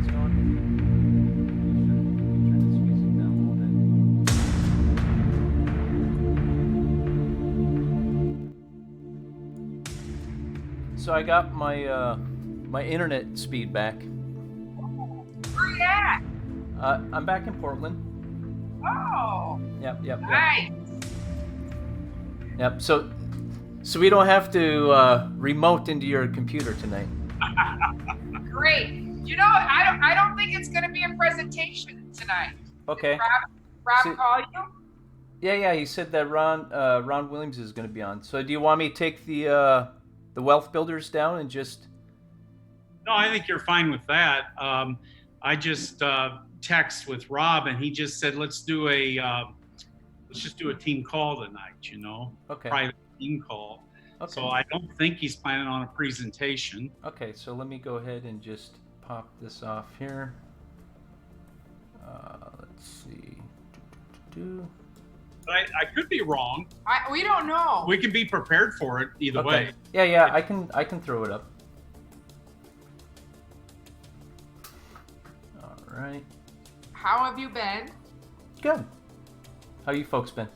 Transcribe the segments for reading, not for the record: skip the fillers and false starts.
How's it going? Turn this music down a little bit. So I got my internet speed back. Where you at? I'm back in Portland. Oh, Yep. nice. Yep. So we don't have to remote into your computer tonight. Great. You know, I don't think it's going to be a presentation tonight. Okay. Did Rob So- call you? Yeah. He said that Ron Williams is going to be on. So do you want me to take the wealth builders down and just? No, I think you're fine with that. I just text with Rob, and he just said, let's just do a team call tonight. Okay. Private team call. Okay. So I don't think he's planning on a presentation. Okay, so let me go ahead and just pop this off here. Let's see. But I could be wrong. We don't know. We can be prepared for it either way. Yeah. I can throw it up. All right. How have you been? Good. How you folks been?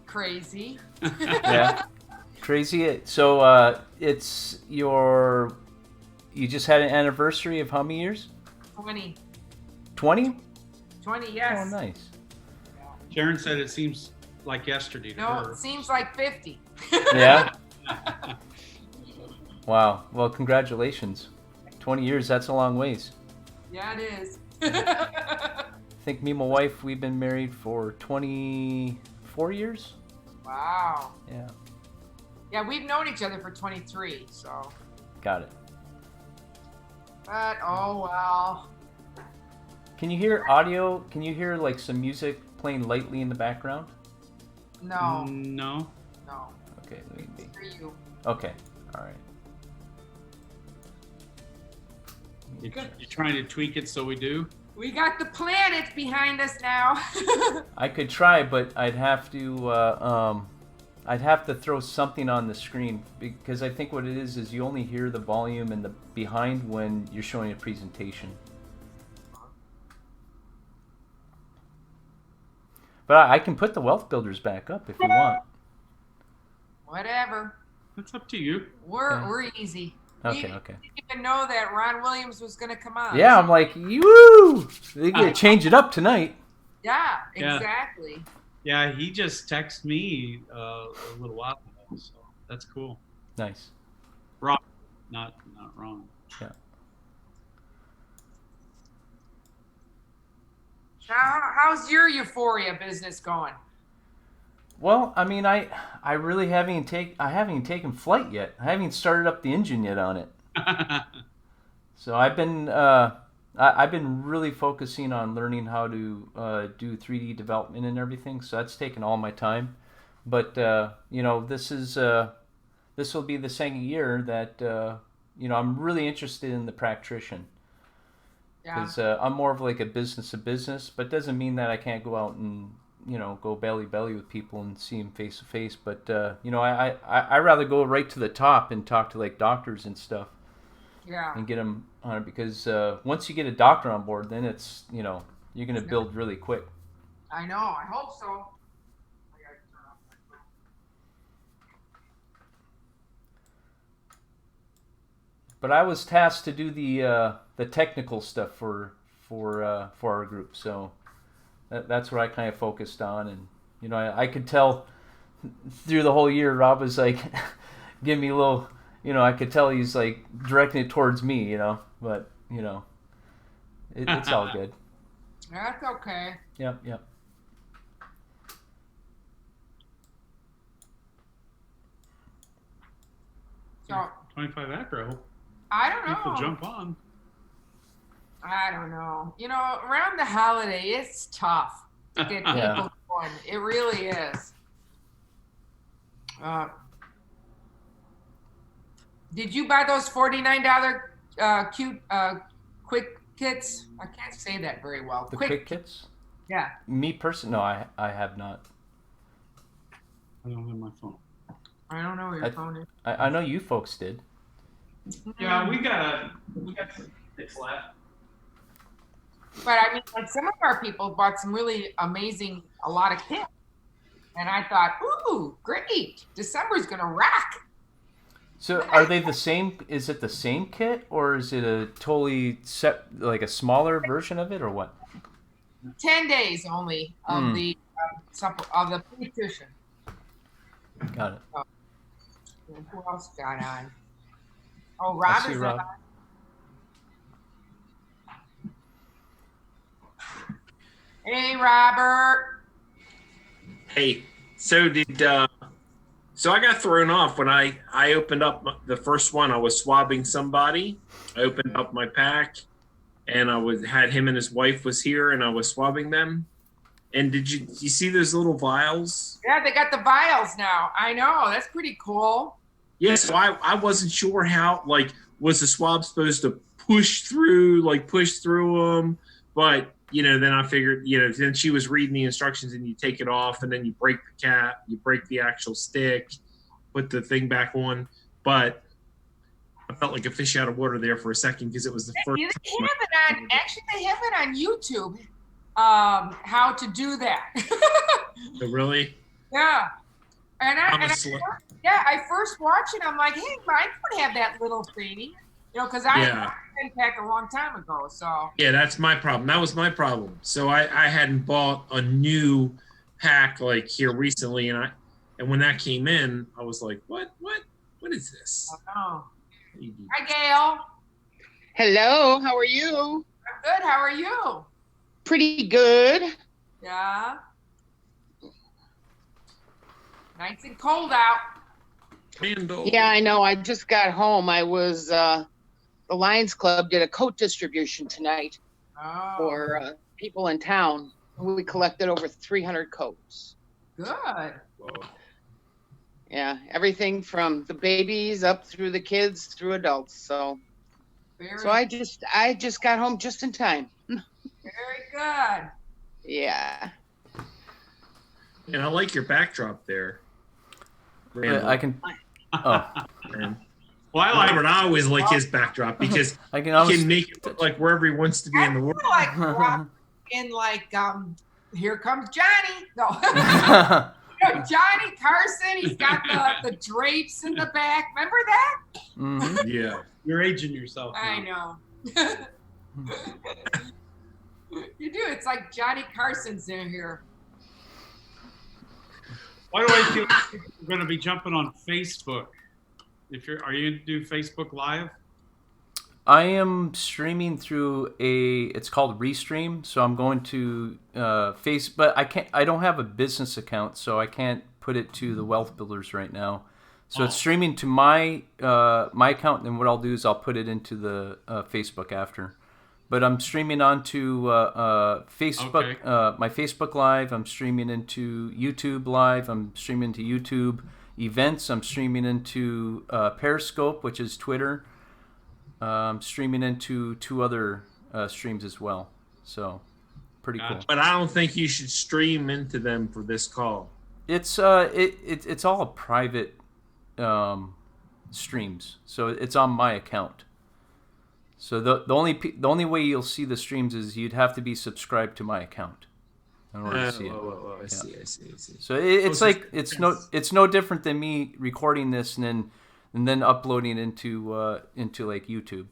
Crazy. Yeah. Crazy. So it's you just had an anniversary of how many years? 20. 20? 20, yes. Oh, nice. Sharon said it seems like yesterday to No, her. it seems like 50. Yeah. Wow. Well, congratulations. 20 years, that's a long ways. Yeah, it is. I think me and my wife, we've been married for 24 years. Wow. Yeah. Yeah, we've known each other for 23, so. Got it. But, oh well. Can you hear audio? Can you hear like some music playing lightly in the background? No. No. No. Okay, let me be. For you. Okay, all right. You're trying to tweak it so we do? We got the planet behind us now. I could try, but I'd have to throw something on the screen because I think what it is you only hear the volume and the behind when you're showing a presentation. But I can put the wealth builders back up if you want. Whatever. That's up to you. We're easy. Okay. We didn't even know that Ron Williams was going to come on. Yeah, I'm like, woo! They gotta change it up tonight. Yeah, Yeah. exactly. Yeah, he just texted me a little while ago, so that's cool. Nice. Wrong, not wrong. Yeah. How's your Euphoria business going? Well, I mean, I really haven't taken flight yet. I haven't started up the engine yet on it. So I've been really focusing on learning how to do 3D development and everything. So that's taken all my time. But this will be the second year that I'm really interested in the practitioner. Yeah. Because I'm more of like a business to business, but doesn't mean that I can't go out and go belly with people and see them face to face. But I rather go right to the top and talk to like doctors and stuff. Yeah. And get them on it because once you get a doctor on board, then it's you're gonna build really quick. I know. I hope so. I gotta turn off my phone. But I was tasked to do the technical stuff for our group, so that's what I kind of focused on. And I could tell through the whole year, Rob was like, give me a little. I could tell he's like directing it towards me, but it's all good. That's okay. Yep. So 25 acro. I don't know. People jump on. I don't know. Around the holiday, it's tough to get people Yeah. going. It really is. Did you buy those $49 cute quick kits? I can't say that very well. The quick kits? Yeah. Me personally, no, I have not. I don't have my phone. I don't know where your phone is. I know you folks did. Yeah, we got some kits left. But I mean, like some of our people bought some really amazing, a lot of kits. And I thought, ooh, great. December's going to rock. So are they the same? Is it the same kit, or is it a totally set, like a smaller version of it, or what? 10 days only of Hmm. the of the nutrition. Got it. So, who else got on? Oh, I Rob see, is on. Rob. Hey, Robert. Hey, so did so I got thrown off when I opened up the first one. I was swabbing somebody. I opened up my pack, and I was had him and his wife was here, and I was swabbing them. And did you see those little vials? Yeah, they got the vials now. I know. That's pretty cool. Yes, so I wasn't sure how, like, was the swab supposed to push through them? But, then I figured, then she was reading the instructions and you take it off and then you break the cap, you break the actual stick, put the thing back on. But I felt like a fish out of water there for a second because it was the first They time. have it on, actually, they have it on YouTube, how to do that. So really? Yeah. And Honestly. I first watched it. I'm like, hey, I could have that little thing, because I Yeah. been packed a long time ago. So Yeah, that's my problem. That was my problem. So I hadn't bought a new pack like here recently, and when that came in, I was like, what is this? oh. Hi, Gail. Hello, how are you? I'm good. How are you? Pretty good. Yeah. Nice and cold out. Randall. Yeah, I know. I just got home. I was the Lions Club did a coat distribution tonight Oh, for people in town. We collected over 300 coats. good. Whoa. Yeah, everything from the babies up through the kids through adults. So Very, I just got home just in time. very good. Yeah. And I like your backdrop there. Randall. I can. Oh, And Well, I like Robert, I always like his backdrop because I can he always. can make it look like wherever he wants to be in the world. I feel like Rob in like Here Comes Johnny. No. Johnny Carson, he's got the drapes in the back. Remember that? Mhm. Yeah. you're aging yourself. I now. know. You do. It's like Johnny Carson's in here. Why do I feel like people are going to be jumping on Facebook? Are you going to do Facebook Live? I am streaming through it's called Restream, so I'm going to but I don't have a business account, so I can't put it to the Wealth Builders right now. So it's streaming to my account, and what I'll do is I'll put it into the Facebook after. But I'm streaming onto Facebook, Okay. my Facebook Live. I'm streaming into YouTube Live. I'm streaming to YouTube events. I'm streaming into Periscope, which is Twitter. Streaming into 2 other streams as well. So pretty cool. But I don't think you should stream into them for this call. It's it's all private streams, so it's on my account. So the only way you'll see the streams is you'd have to be subscribed to my account in order to see it. I see. So it's like it's no different than me recording this and then uploading into like YouTube,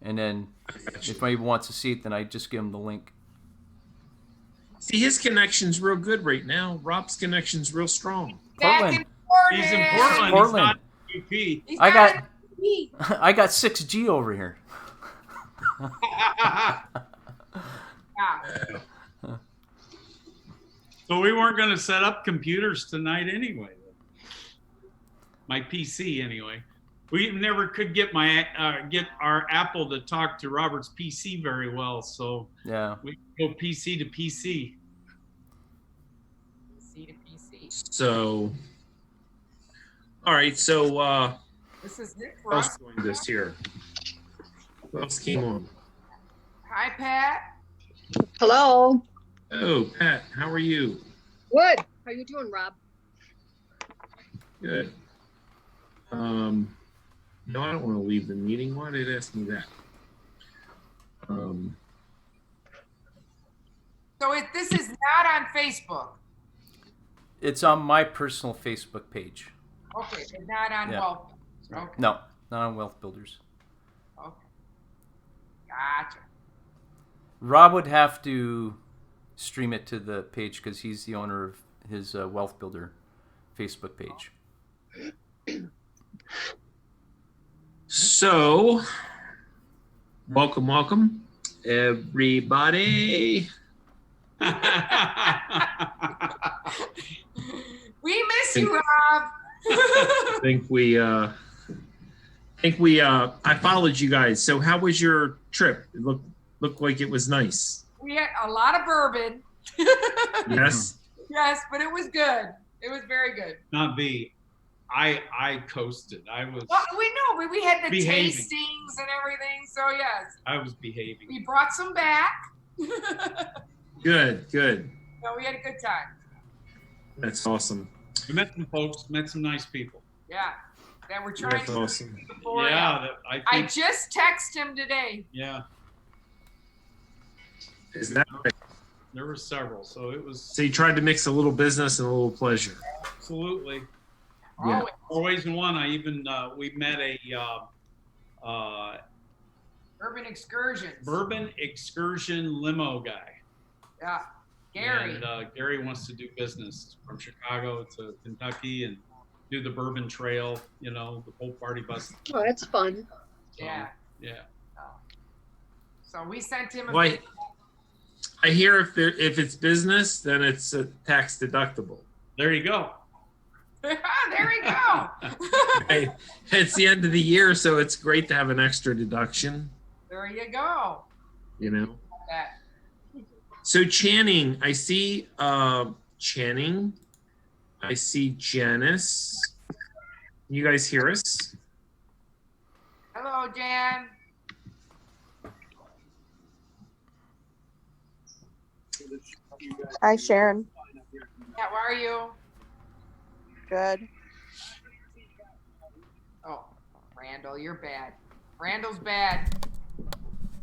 and then if anybody wants to see it, then I just give them the link. See, his connection's real good right now. Rob's connection's real strong. Back in Portland. He's in Portland. Portland. He's not in UP. He's I not got- in the I got 6G over here. Yeah. So we weren't going to set up computers tonight anyway. My PC anyway. We never could get get our Apple to talk to Robert's PC very well, so Yeah. we go PC to PC. PC to PC. So, all right. So, This is Nick who else Ross. joined this here? Who else came on? Hi, Pat. Hello. Oh, Pat, how are you? Good. How you doing, Rob? Good. No, I don't want to leave the meeting. Why did it ask me that? So this is not on Facebook. It's on my personal Facebook page. Okay, but not on Yeah. Wealth. Okay. No, not on Wealth Builders. Okay. Gotcha. Rob would have to stream it to the page because he's the owner of his Wealth Builder Facebook page. So, welcome, everybody. We miss you, Rob. I I followed you guys. So, how was your trip? It looked like it was nice. We had a lot of bourbon. Yes. Yes, but it was good. It was very good. Not me. I coasted. I was Well, we know we had the Behaving. tastings and everything. So yes, I was behaving. we brought some back. Good. No, we had a good time. That's awesome. We met some folks, met some nice people. Yeah, that we're trying That's to awesome. before. Yeah, I I think. just texted him today. Yeah, Is that right? there were several, so it was So you tried to mix a little business and a little pleasure. absolutely Yeah. Always. always in one. I even we met a Urban excursions. bourbon excursion limo guy. Yeah, Gary. And Gary wants to do business from Chicago to Kentucky and do the bourbon trail. You know, the whole party bus. Oh, that's fun. So, Yeah. yeah. So we sent him. Why? I hear if it's business, then it's tax deductible. There you go. There we go. Hey, it's the end of the year, so it's great to have an extra deduction. There you go. You know. That. So Channing, I see Channing. I see Janice. You guys hear us? Hello, Jan. Hi, Sharon. How are you? Good. Oh, Randall, you're bad. Randall's bad.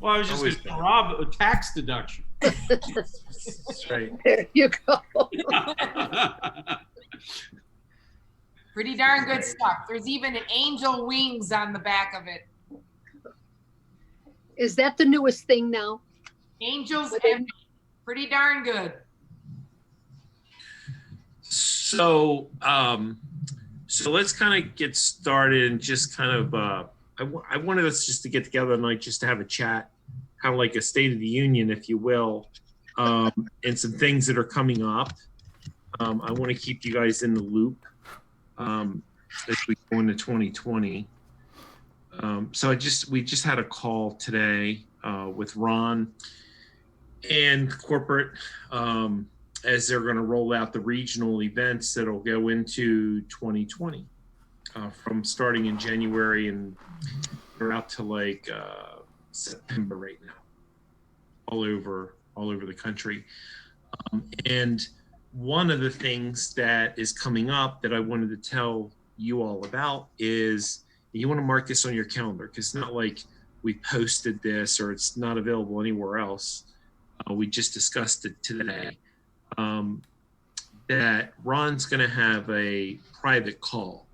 Well, I was just Always going to rob a tax deduction. That's right. There you go. Pretty darn good stuff. There's even angel wings on the back of it. Is that the newest thing now? Angels and pretty darn good. So, so let's kind of get started and just kind of, I wanted us just to get together tonight just to have a chat, kind of like a State of the Union, if you will, and some things that are coming up. I want to keep you guys in the loop as we go into 2020. So we just had a call today with Ron and corporate as they're going to roll out the regional events that'll go into 2020 from starting in January and we're out to like September right now, all over the country. And one of the things that is coming up that I wanted to tell you all about is you want to mark this on your calendar because it's not like we posted this or it's not available anywhere else. We just discussed it today. That Ron's going to have a private call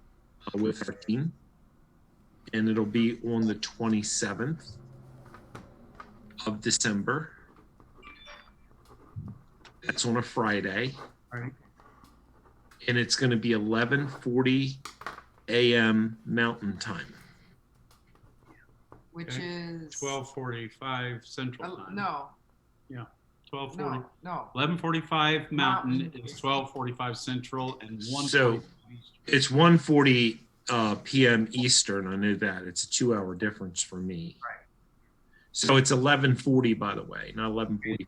with our team, and it'll be on the 27th of December. That's on a Friday. Right. And it's going to be 11:40 a.m. Mountain Time. Which Okay. is 12:45 Central Time. no, 12:40. no. 11:45 Mountain Mountain. is 12:45 Central and 1:45 So Eastern. it's 1:40 p.m. Eastern. I know that it's a 2-hour difference for me. Right. So it's 11:40, by the way, not 11:45.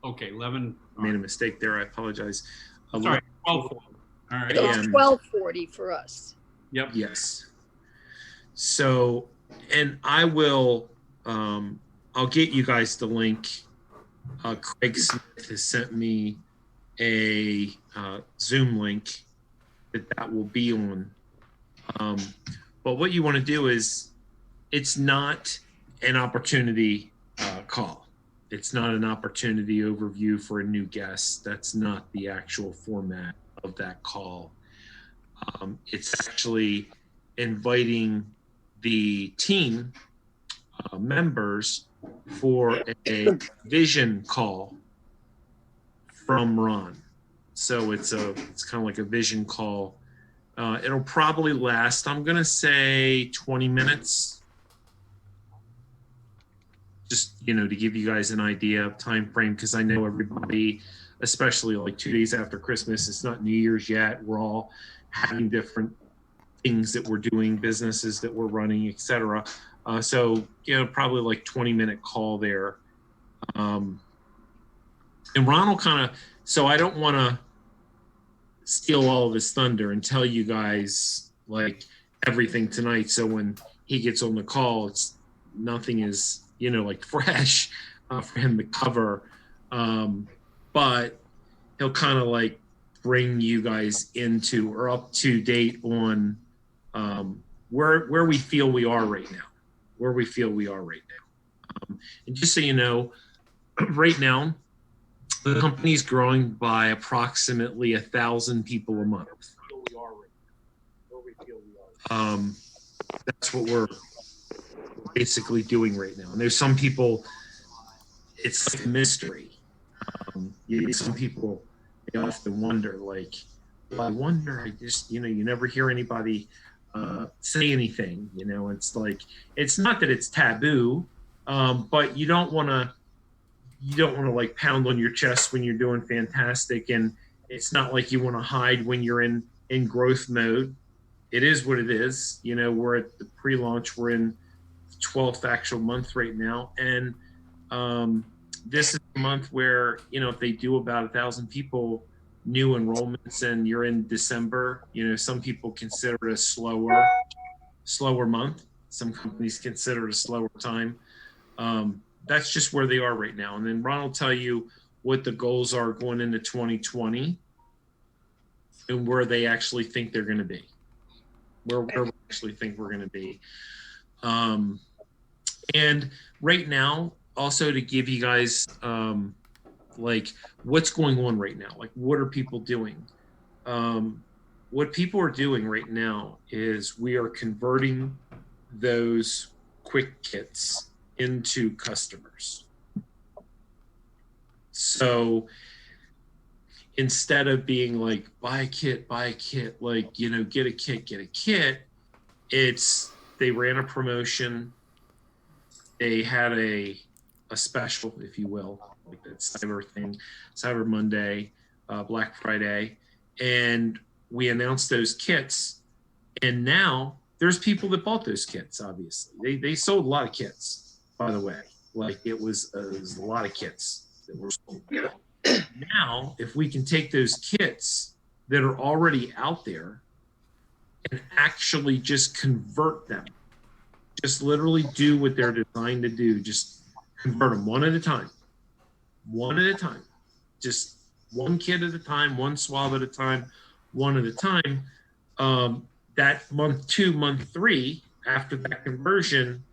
Okay, 11. I made a mistake there. I apologize. Sorry, 12:40. All right. Yeah. It's 12:40 for us. Yep. Yes. So, and I will, I'll get you guys the link. Craig Smith has sent me a Zoom link that will be on. But what you want to do is, it's not an opportunity call. It's not an opportunity overview for a new guest. That's not the actual format of that call. It's actually inviting the team members for a vision call from Ron. So it's kind of like a vision call. It'll probably last, I'm going to say 20 minutes. Just, to give you guys an idea of time frame, because I know everybody, especially like 2 days after Christmas, it's not New Year's yet. We're all having different things that we're doing, businesses that we're running, etc. So, probably like 20-minute call there. And Ron will kind of, so I don't want to steal all of his thunder and tell you guys like everything tonight. So when he gets on the call, nothing is, like fresh for him to cover. But he'll kind of like bring you guys into or up to date on where we feel we are right now, and just so you know, right now, the company's growing by approximately 1,000 people a month. That's what we're basically doing right now. And there's some people, it's like a mystery. Some people, they often wonder, like, well, I wonder, I just, you never hear anybody say anything, it's like, it's not that it's taboo, but you don't want to like pound on your chest when you're doing fantastic. And it's not like you want to hide when you're in growth mode. It is what it is. We're at the pre-launch. We're in the 12th actual month right now. And this is a month where, if they do about 1,000 people new enrollments and you're in December, some people consider it a slower month. Some companies consider it a slower time. That's just where they are right now. And then Ron will tell you what the goals are going into 2020 and where they actually think they're going to be, where we actually think we're going to be. And right now, also to give you guys like what's going on right now, like what are people doing? What people are doing right now is we are converting those quick kits into customers. So instead of being like buy a kit, like get a kit, it's they ran a promotion, they had a special, if you will, like that Cyber Monday, Black Friday, and we announced those kits, and now there's people that bought those kits. Obviously they sold a lot of kits, by the way. Like it was a lot of kits that were sold. Now if we can take those kits that are already out there and actually just convert them, just literally do what they're designed to do, just convert them one at a time, just one kit at a time, one swab at a time, one at a time. That month 2, month 3, after that conversion,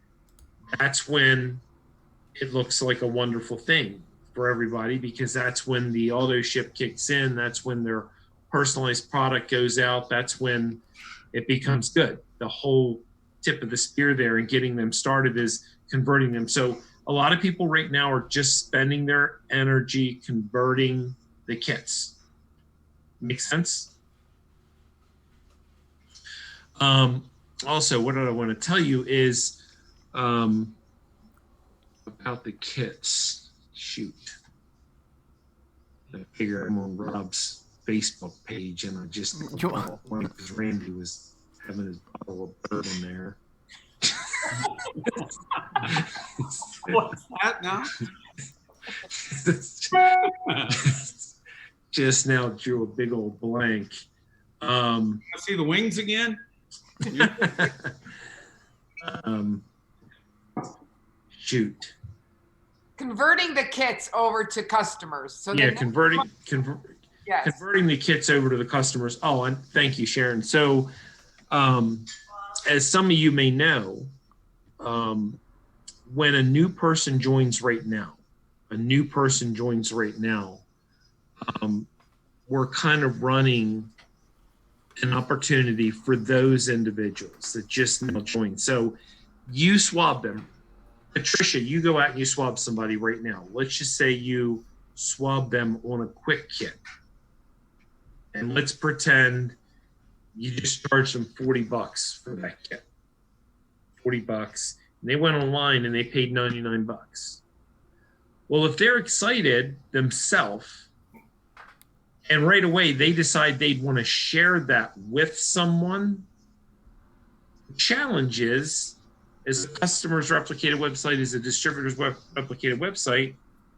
that's when it looks like a wonderful thing for everybody, because that's when the auto ship kicks in. That's when their personalized product goes out. That's when it becomes good. The whole tip of the spear there and getting them started is converting them. So a lot of people right now are just spending their energy converting the kits. Make sense? Also, what I want to tell you is about the kits. Shoot. I figure I'm on Rob's Facebook page, and I just because Randy was having his bottle of bourbon there. What's that now? Just now drew a big old blank. See the wings again? Shoot. Converting the kits over to customers. So Yeah, then converting yes. converting the kits over to the customers. Oh, and thank you, Sharon. So, as some of you may know, when a new person joins right now, a new person joins right now, we're kind of running an opportunity for those individuals that just now joined. So you swab them. Patricia, you go out and you swab somebody right now. Let's just say you swab them on a quick kit. And let's pretend you just charge them $40 for that kit. $40. And they went online and they paid $99. Well, if they're excited themselves and right away they decide they'd want to share that with someone, the challenge is, as a customer's replicated website, as a distributor's replicated website,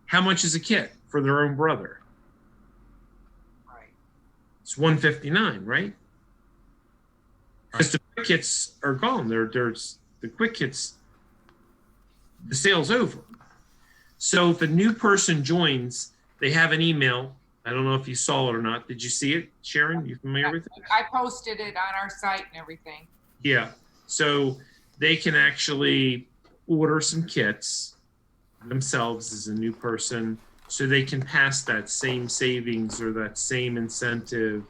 how much is a kit for their own brother? Right. It's $159, right? Because the quick kits are gone. There's the quick kits, the sale's over. So if a new person joins, they have an email. I don't know if you saw it or not. Did you see it, Sharon? You familiar with it? I posted it on our site and everything. Yeah. So they can actually order some kits themselves as a new person so they can pass that same savings or that same incentive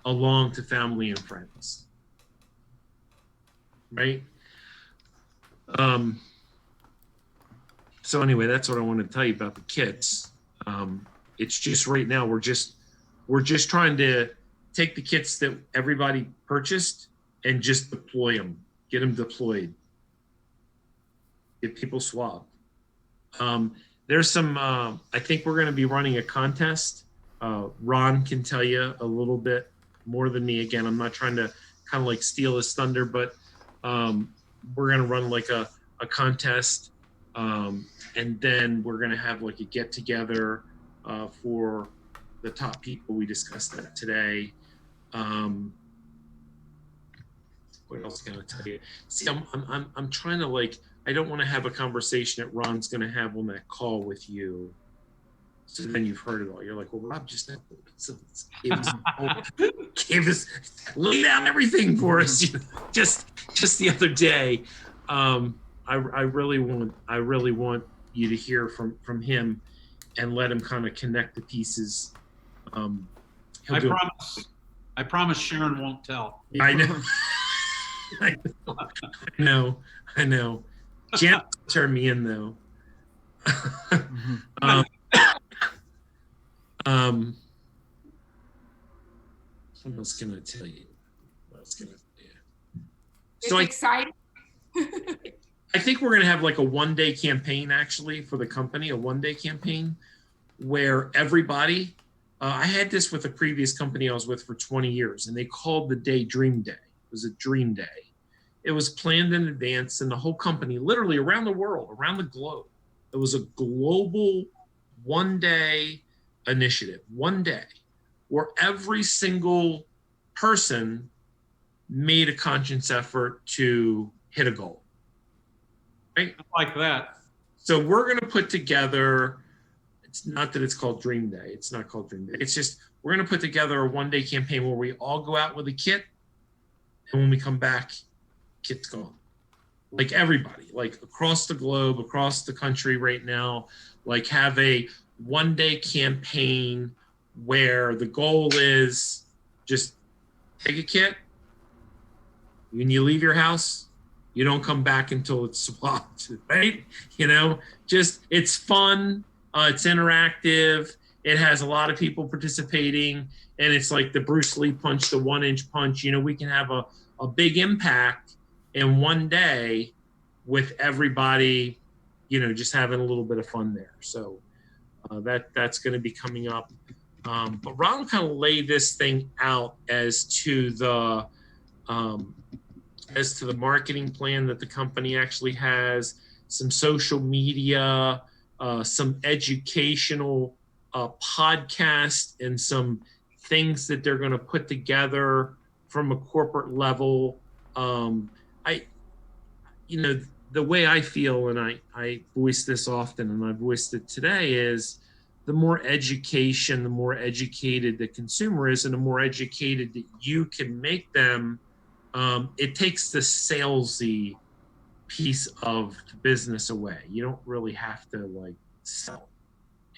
along to family and friends. Right? So anyway, that's what I wanted to tell you about the kits. It's just right now we're just trying to take the kits that everybody purchased and just deploy them, get them deployed, get people swabbed. There's some. I think we're going to be running a contest. Ron can tell you a little bit more than me. Again, I'm not trying to kind of like steal his thunder, but we're going to run like a contest. And then we're going to have like a get together for the top people. We discussed that today. What else can I tell you? See, I'm trying to like, I don't want to have a conversation that Ron's going to have on that call with you. So then you've heard it all. You're like, well, Rob just gave us lay down everything for us just the other day. I really want you to hear from him and let him kind of connect the pieces. I promise Sharon won't tell. I know. I know. Jan turned me in though. What else can I tell you? It's exciting. I think we're going to have like a one-day campaign actually for the company, a one-day campaign where everybody, I had this with a previous company I was with for 20 years and they called the day Dream Day. It was a dream day. It was planned in advance and the whole company, literally around the world, around the globe. It was a global one-day initiative, one day, where every single person made a conscious effort to hit a goal. Right? Like that. So we're going to put together, it's not that it's called Dream Day. It's not called Dream Day. It's just, we're going to put together a one-day campaign where we all go out with a kit. And when we come back, kit's gone. Like everybody, like across the globe, across the country right now, like have a one-day campaign where the goal is just take a kit. When you leave your house, you don't come back until it's swapped, right? Just it's fun. It's interactive. It has a lot of people participating. And it's like the Bruce Lee punch, the 1-inch punch. We can have a big impact in one day with everybody, just having a little bit of fun there. So that's going to be coming up. But Ron kind of laid this thing out as to the marketing plan that the company actually has, some social media, some educational podcast, and some things that they're going to put together from a corporate level. The way I feel, and I voice this often, and I voiced it today, is the more education, the more educated the consumer is, and the more educated that you can make them, it takes the salesy piece of the business away. You don't really have to like sell.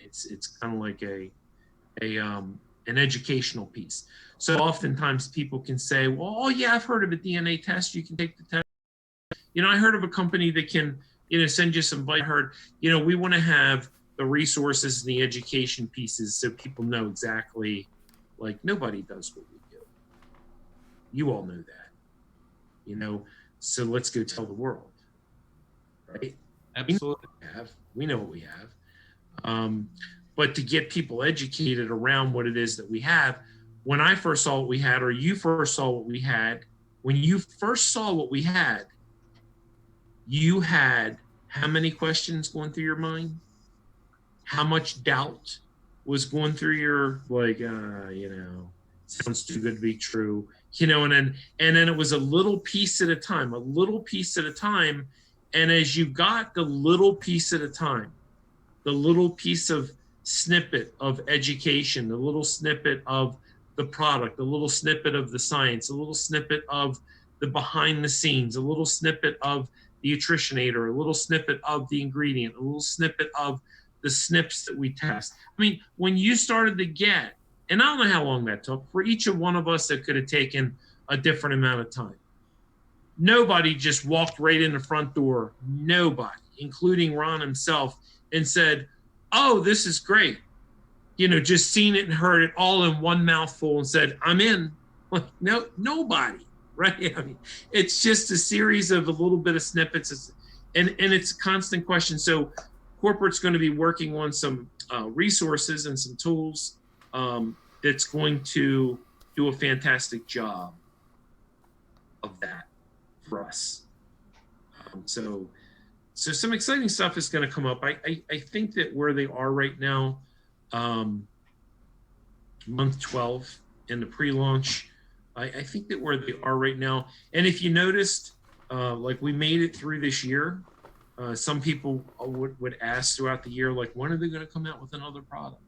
It's kind of like an educational piece. So oftentimes people can say, well, oh yeah, I've heard of a DNA test. You can take the test. I heard of a company that can, send you some advice. I heard, we want to have the resources and the education pieces so people know exactly, like nobody does what we do. You all know that, so let's go tell the world, right? Absolutely. We know what we have. But to get people educated around what it is that we have, when I first saw what we had, or you first saw what we had, when you first saw what we had, you had how many questions going through your mind? How much doubt was going through your, sounds too good to be true, and then it was a little piece at a time, and as you got the little piece at a time, the little piece of snippet of education, the little snippet of the product, the little snippet of the science, a little snippet of the behind the scenes, a little snippet of the nutritionator, a little snippet of the ingredient, a little snippet of the SNPs that we test. I mean, when you started to get, and I don't know how long that took, for each of one of us, it could have taken a different amount of time. Nobody just walked right in the front door, nobody, including Ron himself, and said, oh, this is great. Just seen it and heard it all in one mouthful and said, I'm in. Like, no, nobody, right? I mean, it's just a series of a little bit of snippets, and it's a constant question. So corporate's going to be working on some resources and some tools that's going to do a fantastic job of that for us. So some exciting stuff is going to come up. I think that where they are right now, month 12 in the pre-launch, I think that where they are right now, and if you noticed, like we made it through this year, some people would ask throughout the year, like, when are they going to come out with another product?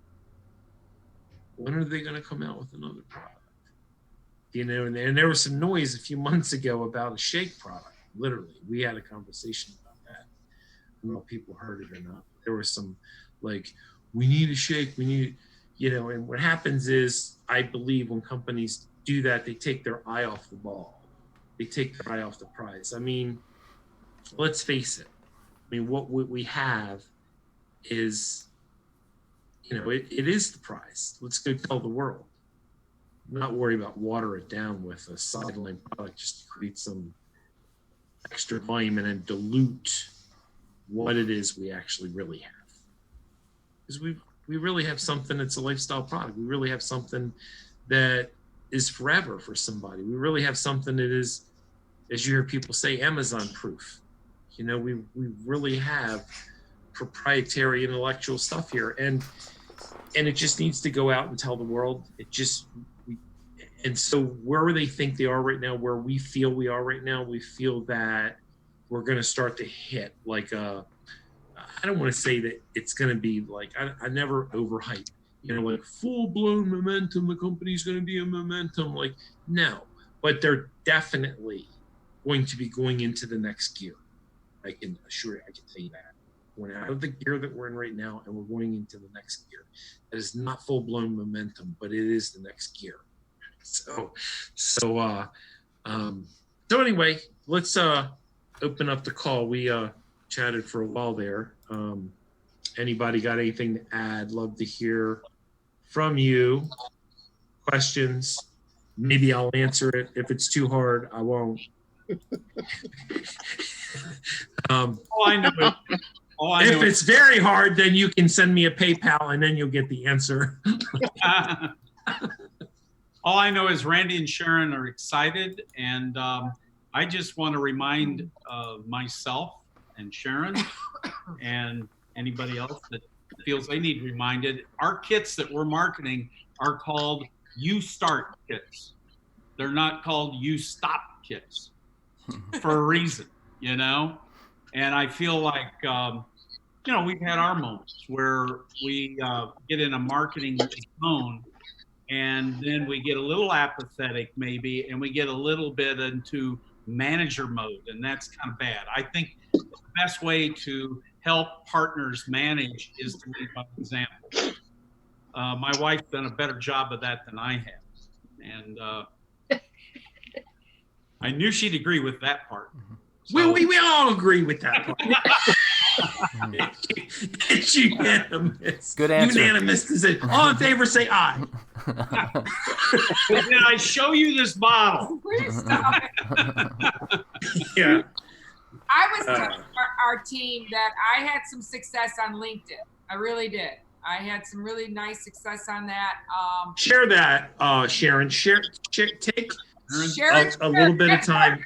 When are they going to come out with another product? And there was some noise a few months ago about a shake product. Literally, we had a conversation about that. I don't know if people heard it or not. There was some, like, we need a shake. We need, and what happens is, I believe when companies do that, they take their eye off the ball. They take their eye off the prize. I mean, let's face it. I mean, what we have is, it is the prize. Let's go tell the world. Not worry about water it down with a sideline product just to create some extra volume and then dilute what it is we actually really have. Because we really have something that's a lifestyle product. We really have something that is forever for somebody. We really have something that is, as you hear people say, Amazon proof. We really have proprietary intellectual stuff here, and it just needs to go out and tell the world. And so where they think they are right now, where we feel we are right now, we feel that we're going to start to hit like I don't want to say that it's going to be like, I never overhype, like full-blown momentum, the company's going to be a momentum, like, no, but they're definitely going to be going into the next gear. I can tell you that. We're out of the gear that we're in right now, and we're going into the next gear. That is not full-blown momentum, but it is the next gear. So anyway, let's open up the call. We chatted for a while there. Anybody got anything to add? Love to hear from you. Questions? Maybe I'll answer it. If it's too hard, I won't. If it's very hard, then you can send me a PayPal and then you'll get the answer. All I know is Randy and Sharon are excited, and I just want to remind myself and Sharon and anybody else that feels they need reminded, our kits that we're marketing are called You Start kits. They're not called You Stop kits for a reason, And I feel like, we've had our moments where we get in a marketing zone, and then we get a little apathetic maybe, and we get a little bit into manager mode, and that's kind of bad. I think the best way to help partners manage is to lead by example. My wife's done a better job of that than I have. And I knew she'd agree with that part. So, We all agree with that part. It's unanimous. Good answer. Unanimous decision. All in favor, say aye. did I show you this bottle? Please stop it. Yeah. I was telling our team that I had some success on LinkedIn. I really did. I had some really nice success on that. Share that, Sharon. Take Sharon, a little bit of time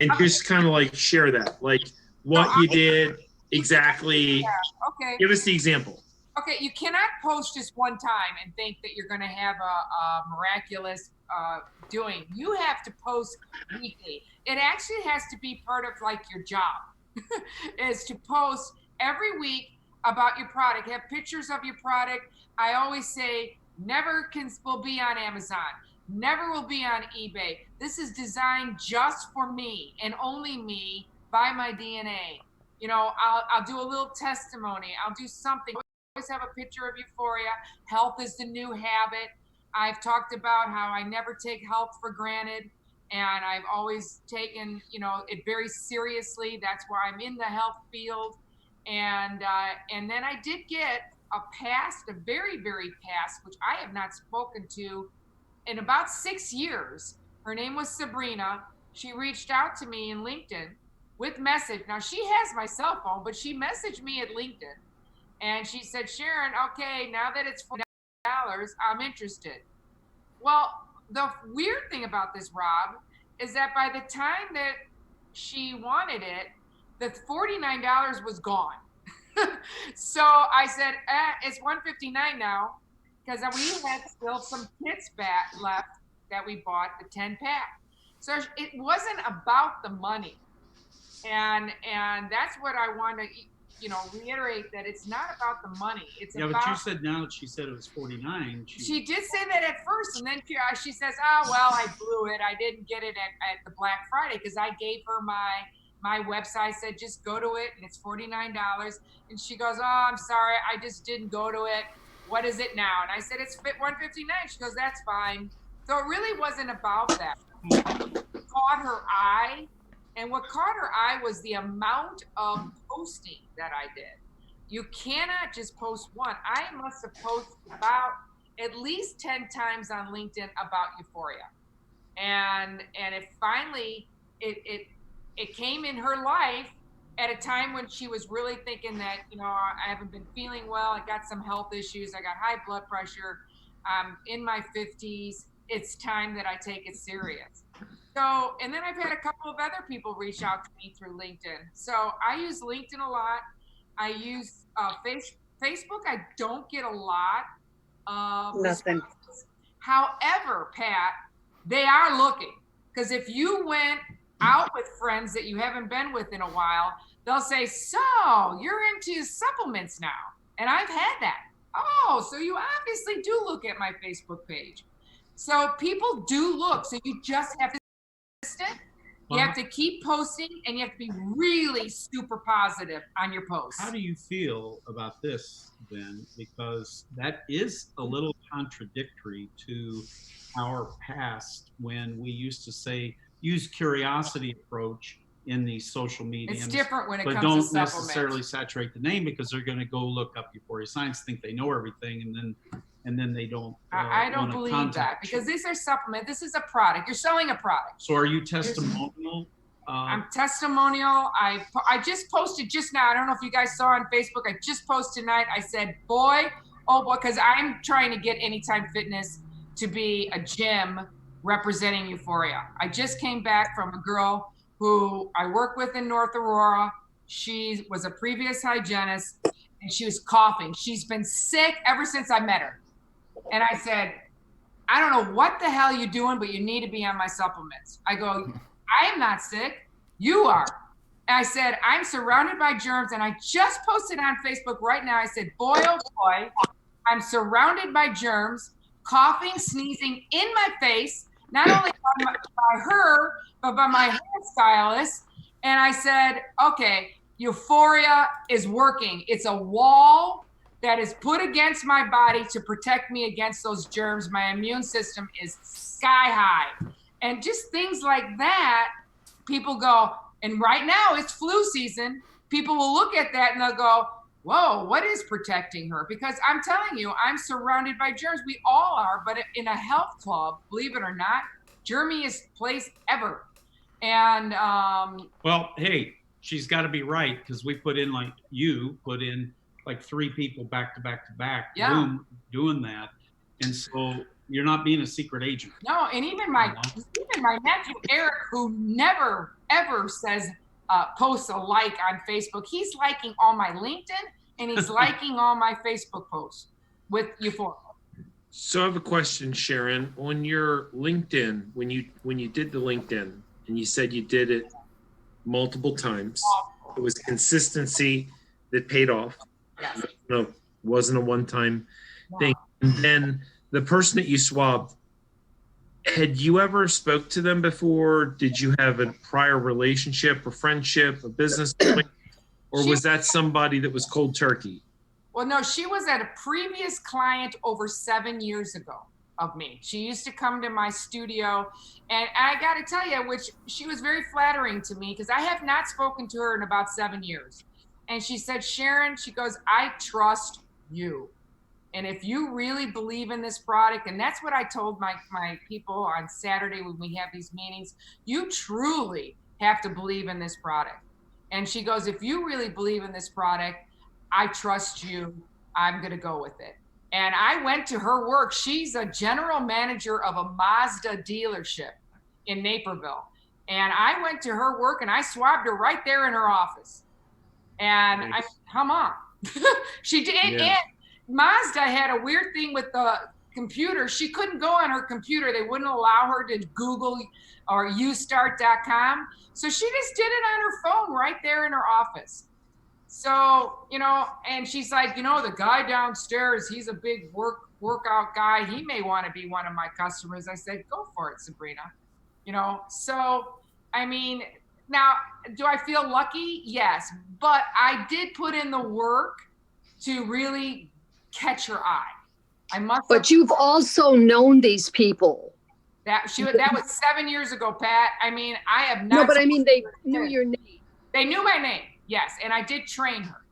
and just kind of like share that, like what you did exactly. Yeah, okay. Give us the example. Okay, you cannot post just one time and think that you're going to have a miraculous doing. You have to post weekly. It actually has to be part of like your job, is to post every week about your product. Have pictures of your product. I always say never will be on Amazon. Never will be on eBay. This is designed just for me and only me by my DNA. You know, I'll do a little testimony. I'll do something. Always have a picture of Euphoria. Health is the new habit. I've talked about how I never take health for granted, and I've always taken, you know, it very seriously. That's why I'm in the health field. And then I did get a very, very past, which I have not spoken to in about 6 years. Her name was Sabrina. She reached out to me in LinkedIn with message. Now she has my cell phone, but she messaged me at LinkedIn. And she said, Sharon, okay, now that it's $40, I'm interested. Well, the weird thing about this, Rob, is that by the time that she wanted it, the $49 was gone. So I said, it's $159 now, because we had still some kits left that we bought, the 10-pack. So it wasn't about the money. And that's what I want to, you know, reiterate, that it's not about the money. It's about. But you said now that she said it was 49. She did say that at first, and then she says, "Oh well, I blew it. I didn't get it at the Black Friday because I gave her my website. Said just go to it, and it's $49." And she goes, "Oh, I'm sorry, I just didn't go to it. What is it now?" And I said, "It's $159." She goes, "That's fine." So it really wasn't about that. Caught her eye. And what caught her eye was the amount of posting that I did. You cannot just post one. I must have posted about at least 10 times on LinkedIn about Euphoria. And it finally, it came in her life at a time when she was really thinking that, you know, I haven't been feeling well. I got some health issues. I got high blood pressure. I'm in my 50s. It's time that I take it serious. So, and then I've had a couple of other people reach out to me through LinkedIn. So I use LinkedIn a lot. I use Facebook. I don't get a lot of Nothing. responses. However, Pat, they are looking. Because if you went out with friends that you haven't been with in a while, they'll say, so you're into supplements now. And I've had that. Oh, so you obviously do look at my Facebook page. So people do look. So you just have to You have to keep posting, and you have to be really super positive on your posts. How do you feel about this then? Because that is a little contradictory to our past when we used to say, use curiosity approach in these social media. It's different when it but comes to don't supplements. necessarily saturate the name because they're going to go look up Euphoria Science, think they know everything, and then they don't. I don't believe that because these are supplements. This is a product. You're selling a product. So are you testimonial? I'm testimonial. I just posted just now. I don't know if you guys saw on Facebook. I just posted tonight. I said, boy, because I'm trying to get Anytime Fitness to be a gym representing Euphoria. I just came back from a girl who I work with in North Aurora. She was a previous hygienist, and she was coughing. She's been sick ever since I met her. And I said, I don't know what the hell you're doing, but you need to be on my supplements. I go, I am not sick. You are. And I said, I'm surrounded by germs. And I just posted on Facebook right now. I said, boy, oh boy, I'm surrounded by germs, coughing, sneezing in my face, not only by her, but by my hairstylist. And I said, okay, Euphoria is working. It's a wall that is put against my body to protect me against those germs. My immune system is sky high. And just things like that, people go, and right now it's flu season. People will look at that and they'll go, whoa, what is protecting her? Because I'm telling you, I'm surrounded by germs. We all are, but in a health club, believe it or not, germiest place ever. And well, hey, she's got to be right, because we put in like 3 people back to back to back, Yeah. doing that, and so you're not being a secret agent. No, and even my nephew Eric, who never ever says posts a like on Facebook, he's liking all my LinkedIn and he's liking all my Facebook posts with Euphoria. So I have a question, Sharon. On your LinkedIn, when you did the LinkedIn and you said you did it multiple times, it was consistency that paid off. Yes. No, wasn't a one-time thing. And then the person that you swabbed, had you ever spoke to them before? Did you have a prior relationship, a friendship, a business, or was that somebody that was cold turkey? Well, no, she was at a previous client over 7 years ago of me. She used to come to my studio, and I got to tell you, which she was very flattering to me, because I have not spoken to her in about 7 years. And she said, Sharon, she goes, I trust you. And if you really believe in this product, and that's what I told my people on Saturday when we have these meetings, you truly have to believe in this product. And she goes, if you really believe in this product, I trust you. I'm going to go with it. And I went to her work. She's a general manager of a Mazda dealership in Naperville. And I went to her work and I swabbed her right there in her office. And Nice. come on. She did. Yeah. And Mazda had a weird thing with the computer. She couldn't go on her computer. They wouldn't allow her to Google or ustart.com. So she just did it on her phone right there in her office. So, and she's like, the guy downstairs, he's a big workout guy. He may want to be one of my customers. I said, go for it, Sabrina. So, I mean, now, do I feel lucky? Yes. But I did put in the work to really catch her eye. But you've also known these people. That was 7 years ago, Pat. I mean, I have not. No, but I mean, they knew your name. They knew my name, yes, and I did train her.